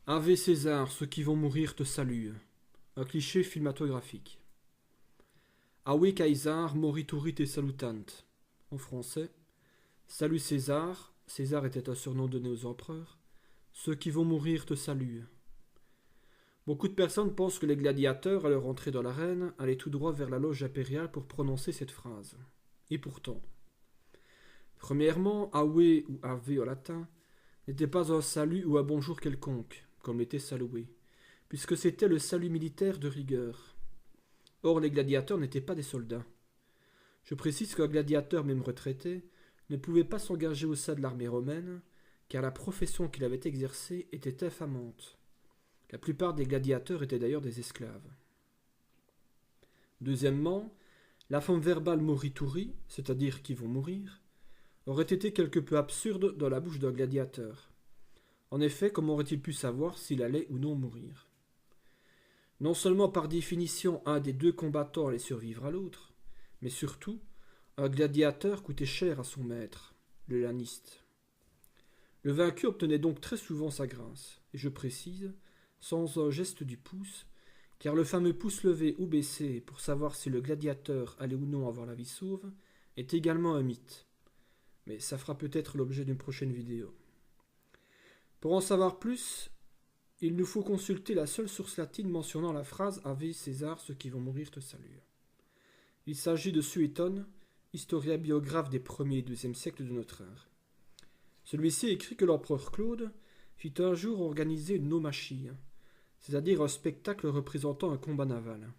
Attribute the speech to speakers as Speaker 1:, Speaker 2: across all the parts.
Speaker 1: Ave César, ceux qui vont mourir te saluent. Un cliché cinématographique. Ave Caesar morituri te salutant. En français, salut César, César était un surnom donné aux empereurs. Ceux qui vont mourir te saluent. Beaucoup de personnes pensent que les gladiateurs, à leur entrée dans l'arène, allaient tout droit vers la loge impériale pour prononcer cette phrase. Et pourtant. Premièrement, Ave ou Ave en latin n'était pas un salut ou un bonjour quelconque, comme l'était salué, puisque c'était le salut militaire de rigueur. Or, les gladiateurs n'étaient pas des soldats. Je précise qu'un gladiateur, même retraité, ne pouvait pas s'engager au sein de l'armée romaine, car la profession qu'il avait exercée était infamante. La plupart des gladiateurs étaient d'ailleurs des esclaves. Deuxièmement, la forme verbale morituri, c'est-à-dire qui vont mourir, aurait été quelque peu absurde dans la bouche d'un gladiateur. En effet, comment aurait-il pu savoir s'il allait ou non mourir? Non seulement par définition un des deux combattants allait survivre à l'autre, mais surtout, un gladiateur coûtait cher à son maître, le laniste. Le vaincu obtenait donc très souvent sa grâce, et je précise, sans un geste du pouce, car le fameux pouce levé ou baissé pour savoir si le gladiateur allait ou non avoir la vie sauve est également un mythe. Mais ça fera peut-être l'objet d'une prochaine vidéo. Pour en savoir plus, il nous faut consulter la seule source latine mentionnant la phrase Ave César, ceux qui vont mourir te saluent. Il s'agit de Suétone, historien biographe des 1er et 2e siècles de notre ère. Celui-ci écrit que l'empereur Claude fit un jour organiser une naumachie, c'est-à-dire un spectacle représentant un combat naval.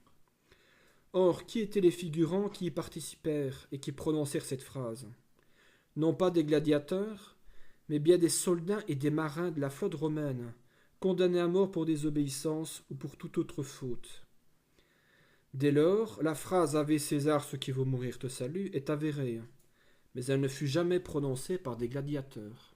Speaker 1: Or, qui étaient les figurants qui y participèrent et qui prononcèrent cette phrase? Non pas des gladiateurs, mais bien des soldats et des marins de la flotte romaine, condamnés à mort pour désobéissance ou pour toute autre faute. Dès lors, la phrase Ave César, ceux qui vont mourir te saluent est avérée, mais elle ne fut jamais prononcée par des gladiateurs.